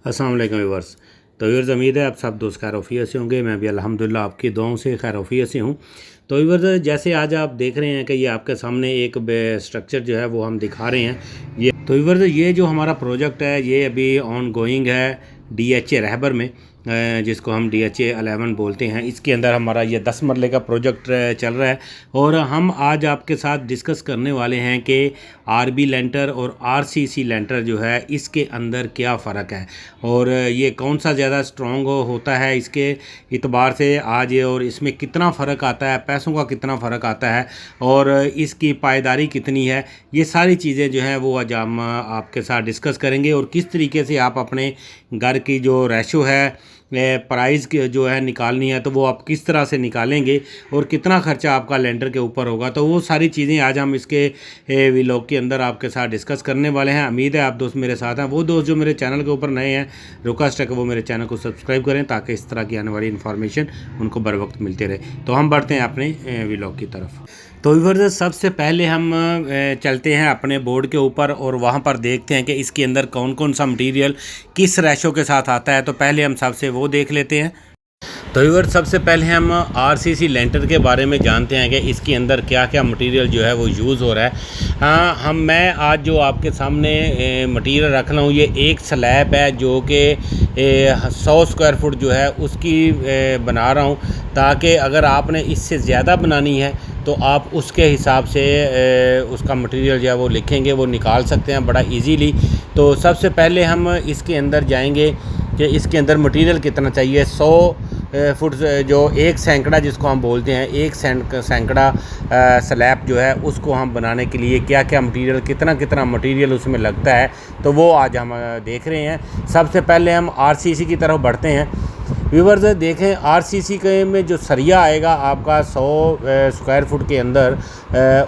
अस्सलाम वालेकुम व्यूअर्स। तो व्यूअर्स, उम्मीद है आप सब दोस्त खैर से होंगे। मैं भी अल्हम्दुलिल्लाह आपकी दुआओं से खैर से हूँ। तो व्यूअर्स, जैसे आज आप देख रहे हैं कि ये आपके सामने एक स्ट्रक्चर जो है वो हम दिखा रहे हैं। तो व्यूअर्स, ये जो हमारा प्रोजेक्ट है ये अभी ऑन गोइंग है DHA रहबर में, जिसको हम DHA 11 बोलते हैं। इसके अंदर हमारा ये 10 मरले का प्रोजेक्ट चल रहा है और हम आज आपके साथ डिस्कस करने वाले हैं कि RB लेंटर और RCC लेंटर जो है इसके अंदर क्या फ़र्क है और ये कौन सा ज़्यादा स्ट्रॉन्ग होता है इसके इतबार से आज, और इसमें कितना फ़र्क आता है, पैसों का कितना फ़र्क आता है और इसकी पायदारी कितनी है। ये सारी चीज़ें जो हैं वो आज हम आपके साथ डिस्कस करेंगे और किस तरीके से आप अपने घर की जो रेशो है प्राइस की जो है निकालनी है तो वो आप किस तरह से निकालेंगे और कितना खर्चा आपका लेंटर के ऊपर होगा। तो वो सारी चीज़ें आज हम इसके व्लॉग के अंदर आपके साथ डिस्कस करने वाले हैं। उम्मीद है आप दोस्त मेरे साथ हैं। वो दोस्त जो मेरे चैनल के ऊपर नए हैं, रिक्वेस्ट है कि वो मेरे चैनल को सब्सक्राइब करें ताकि इस तरह की आने वाली इन्फॉर्मेशन उनको बर वक्त मिलते रहे। तो हम बढ़ते हैं अपने व्लॉग की तरफ। तो व्यूअर्स, सबसे पहले हम चलते हैं अपने बोर्ड के ऊपर और वहाँ पर देखते हैं कि इसके अंदर कौन कौन सा मटेरियल किस रेशो के साथ आता है। तो पहले हम सबसे वो देख लेते हैं। तो व्यूअर्स, सबसे पहले हम RCC लेंटर के बारे में जानते हैं कि इसके अंदर क्या क्या मटेरियल जो है वो यूज़ हो रहा है। हाँ, मैं आज जो आपके सामने मटेरियल रख रहा हूँ ये एक स्लैब है जो कि 100 स्क्वायर फुट जो है उसकी बना रहा हूँ, ताकि अगर आपने इससे ज़्यादा बनानी है तो आप उसके हिसाब से उसका मटेरियल जो है वो लिखेंगे, वो निकाल सकते हैं बड़ा इजीली। तो सबसे पहले हम इसके अंदर जाएंगे कि इसके अंदर मटेरियल कितना चाहिए। 100 फुट जो एक सैकड़ा जिसको हम बोलते हैं, एक सैकड़ा स्लैब जो है उसको हम बनाने के लिए क्या क्या मटेरियल, कितना कितना मटेरियल उसमें लगता है, तो वो आज हम देख रहे हैं। सबसे पहले हम RCC की तरफ बढ़ते हैं। व्यूअर्स, देखें RCC के में जो सरिया आएगा आपका 100 स्क्वायर फुट के अंदर,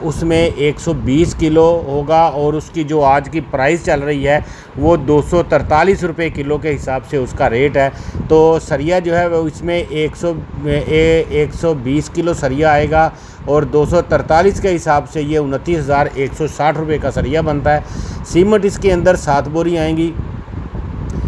उसमें 120 किलो होगा और उसकी जो आज की प्राइस चल रही है वो 243 रुपये किलो के हिसाब से उसका रेट है। तो सरिया जो है वो इसमें 120 किलो सरिया आएगा और 243 के हिसाब से ये 29,160 रुपये का सरिया बनता है। सीमेंट इसके अंदर 7 बोरी आएंगी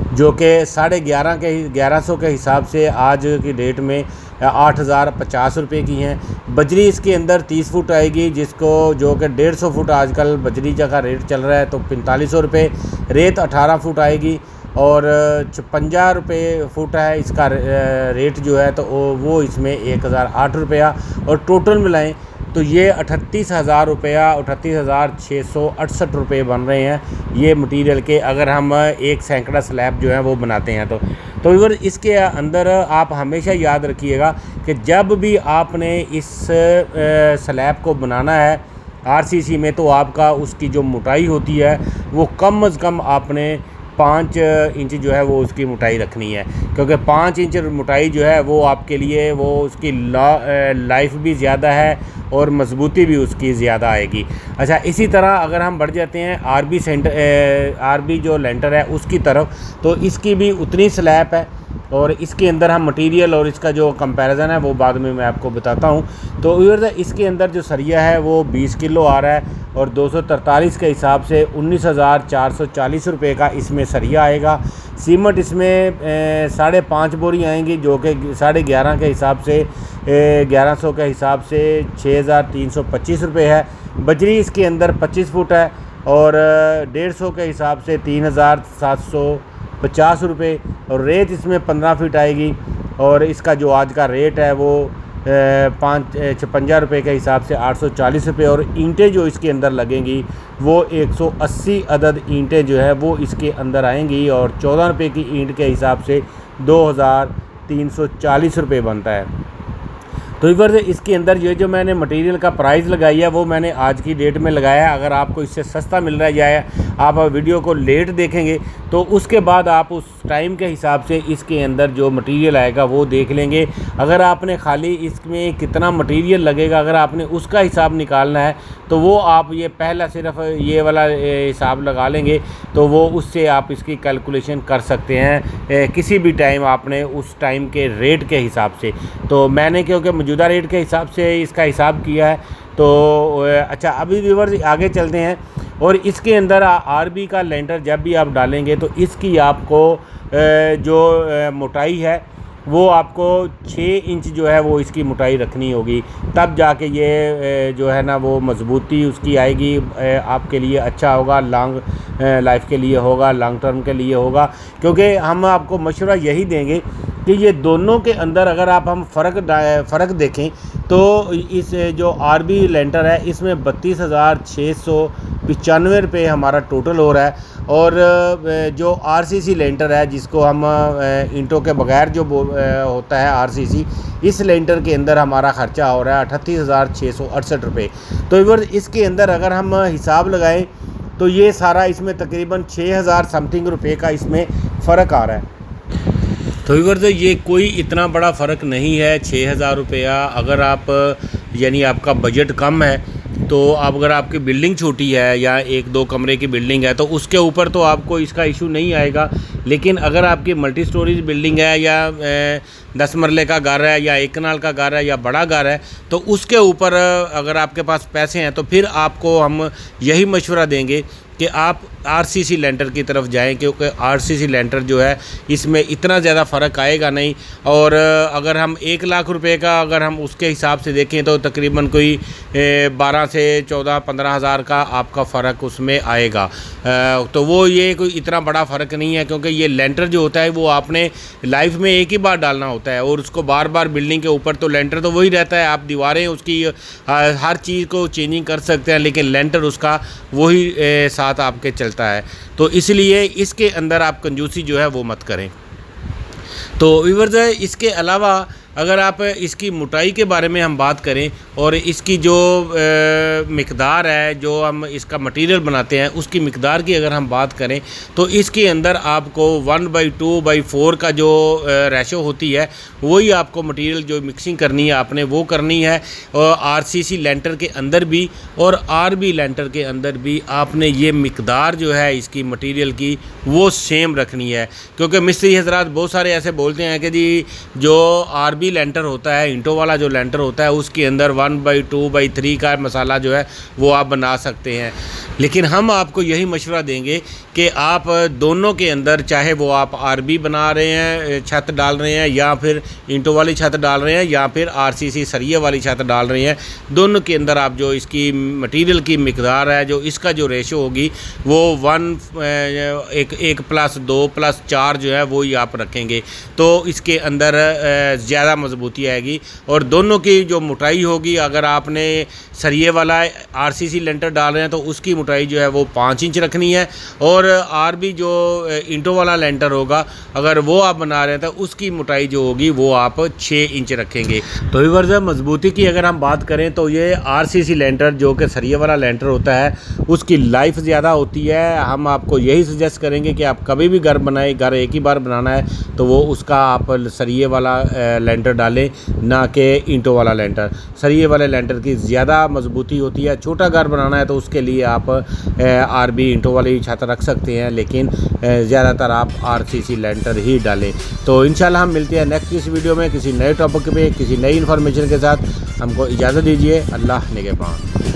जो कि 1150 के हिसाब से आज की डेट में 8,050 रुपये की हैं। बजरी इसके अंदर 30 फुट आएगी, जिसको जो कि 150 फुट आजकल बजरी का रेट चल रहा है, तो 4500 रुपये। रेत 18 फुट आएगी और 56 रुपये फुट है इसका रेट जो है, तो वो इसमें 1,008 रुपया और टोटल मिलाएं तो ये 38,000 रुपया, 38,668 रुपये बन रहे हैं ये मटेरियल के, अगर हम एक सैकड़ा स्लैब जो है वो बनाते हैं तो व्यूअर्स, इसके अंदर आप हमेशा याद रखिएगा कि जब भी आपने इस स्लैब को बनाना है RCC में, तो आपका उसकी जो मोटाई होती है वो कम से कम आपने 5 इंच जो है वो उसकी मोटाई रखनी है, क्योंकि 5 इंच मोटाई जो है वो आपके लिए वो उसकी लाइफ भी ज़्यादा है और मजबूती भी उसकी ज़्यादा आएगी। अच्छा, इसी तरह अगर हम बढ़ जाते हैं RB जो लेंटर है उसकी तरफ, तो इसकी भी उतनी स्लैब है और इसके अंदर हम मटेरियल और इसका जो कंपैरिजन है वो बाद में मैं आपको बताता हूँ। तो व्यूअर्स, इसके अंदर जो सरिया है वो 20 किलो आ रहा है और 243 के हिसाब से 19,440 रुपये का इसमें सरिया आएगा। सीमेंट इसमें 5.5 बोरी आएंगी जो कि 11.5 के हिसाब से 1100 के हिसाब से 6,325 रुपये है। बजरी इसके अंदर 25 फुट है और 150 के हिसाब से 3,750 रुपये और रेत इसमें 15 फीट आएगी और इसका जो आज का रेट है वो 56 रुपये के हिसाब से 840 रुपये और ईंटें जो इसके अंदर लगेंगी वो 180 अदद ईंटें जो है वो इसके अंदर आएंगी और 14 रुपये की ईंट के हिसाब से 2,340 रुपये बनता है। तो इधर से इसके अंदर ये जो मैंने मटेरियल का प्राइस लगाई है वो मैंने आज की डेट में लगाया है। अगर आपको इससे सस्ता मिल रहा है, आप वीडियो को लेट देखेंगे तो उसके बाद आप उस टाइम के हिसाब से इसके अंदर जो मटेरियल आएगा वो देख लेंगे। अगर आपने खाली इसमें कितना मटेरियल लगेगा अगर आपने उसका हिसाब निकालना है तो वो आप ये पहला सिर्फ ये वाला हिसाब लगा लेंगे तो वो उससे आप इसकी कैलकुलेशन कर सकते हैं किसी भी टाइम आपने उस टाइम के रेट के हिसाब से। तो मैंने क्योंकि मौजूदा रेट के हिसाब से इसका हिसाब किया है। तो अच्छा, अभी व्यूअर्स आगे चलते हैं। और इसके अंदर आरबी का लेंटर जब भी आप डालेंगे तो इसकी आपको जो मोटाई है वो आपको 6 इंच जो है वो इसकी मोटाई रखनी होगी, तब जाके ये जो है ना वो मजबूती उसकी आएगी, आपके लिए अच्छा होगा, लॉन्ग लाइफ के लिए होगा, लॉन्ग टर्म के लिए होगा। क्योंकि हम आपको मशवरा यही देंगे कि ये दोनों के अंदर अगर हम फ़र्क देखें तो इस जो आरबी लेंटर है इसमें 32,695 रुपये हमारा टोटल हो रहा है, और जो आरसीसी लेंटर है जिसको हम ईंटों के बगैर जो होता है आरसीसी, इस लेंटर के अंदर हमारा ख़र्चा हो रहा है 38,668 रुपये। तो इवर इसके अंदर अगर हम हिसाब लगाएं तो ये सारा इसमें तकरीबन 6,000 समथिंग रुपये का इसमें फ़र्क आ रहा है। तो इवर ये कोई इतना बड़ा फ़र्क नहीं है 6,000 रुपया। अगर आप यानी आपका बजट कम है तो अगर आपकी बिल्डिंग छोटी है या 1-2 कमरे की बिल्डिंग है तो उसके ऊपर तो आपको इसका इशू नहीं आएगा। लेकिन अगर आपकी मल्टी स्टोरेज बिल्डिंग है या 10 मरले का घर है या 1 कनाल का घर है या बड़ा घर है तो उसके ऊपर अगर आपके पास पैसे हैं तो फिर आपको हम यही मशवरा देंगे कि आप आरसीसी लेंटर की तरफ जाएं, क्योंकि आरसीसी लेंटर जो है इसमें इतना ज़्यादा फ़र्क आएगा नहीं। और अगर हम 1 लाख रुपए का अगर हम उसके हिसाब से देखें तो तकरीबन कोई 12 से 14-15 हज़ार का आपका फ़र्क उसमें आएगा। तो वो ये कोई इतना बड़ा फ़र्क नहीं है, क्योंकि ये लेंटर जो होता है वो आपने लाइफ में एक ही बार डालना होता है, और उसको बार बार बिल्डिंग के ऊपर तो लेंटर तो वही रहता है, आप दीवारें उसकी हर चीज़ को चेंजिंग कर सकते हैं, लेकिन लेंटर उसका वही साथ आपके चलता है। तो इसलिए इसके अंदर आप कंजूसी जो है वो मत करें। तो व्यूअर्स इसके अलावा अगर आप इसकी मोटाई के बारे में हम बात करें और इसकी जो मिक़दार है, जो हम इसका मटेरियल बनाते हैं उसकी मिक़दार की अगर हम बात करें तो इसके अंदर आपको 1/2/4 का जो रेशो होती है वही आपको मटेरियल जो मिक्सिंग करनी है आपने वो करनी है। और आरसीसी लेंटर के अंदर भी और आरबी लेंटर के अंदर भी आपने ये मिक़दार जो है इसकी मटेरियल की वो सेम रखनी है। क्योंकि मिस्त्री हज़रात बहुत सारे ऐसे बोलते हैं कि जी जो आरबी लेंटर होता है, ईंटों वाला जो लेंटर होता है उसके अंदर 1/2/3 का मसाला जो है वो आप बना सकते हैं। लेकिन हम आपको यही मशवरा देंगे कि आप दोनों के अंदर, चाहे वो आप आरबी बना रहे हैं, छत डाल रहे हैं, या फिर ईंटों वाली छत डाल रहे हैं, या फिर आरसीसी सरिये वाली छत डाल रहे हैं, दोनों के अंदर आप जो इसकी मटेरियल की मिक़दार है, जो इसका जो रेशो होगी वो 1+2+4 जो है वो ही आप रखेंगे, तो इसके अंदर ज़्यादा मजबूती आएगी। और दोनों की जो मोटाई होगी, अगर आपने सरिये वाला आरसीसी लेंटर डाल रहे हैं तो उसकी मोटाई जो है वो 5 इंच रखनी है, और आरबी जो ईंटों वाला लेंटर होगा अगर वो आप बना रहे हैं तो उसकी मोटाई जो होगी वो आप 6 इंच रखेंगे। तो व्यूअर्स मजबूती की अगर हम बात करें तो ये आरसीसी लेंटर जो कि सरिये वाला लेंटर होता है उसकी लाइफ ज़्यादा होती है। हम आपको यही सजेस्ट करेंगे कि आप कभी भी घर बनाएं, घर एक ही बार बनाना है तो वो उसका आप सरिये वाला लेंटर डालें, ना कि ईंटों वाला लेंटर। सरिये वाले लेंटर की ज़्यादा मजबूती होती है। छोटा घर बनाना है तो उसके लिए आप आरबी ईंटों वाली छत रख सकते हैं, लेकिन ज़्यादातर आप आरसीसी लेंटर ही डालें। तो इंशाल्लाह हम मिलते हैं नेक्स्ट इस वीडियो में किसी नए टॉपिक पे, किसी नई इन्फॉर्मेशन के साथ। हमको इजाज़त दीजिए। अल्लाह निगहबान।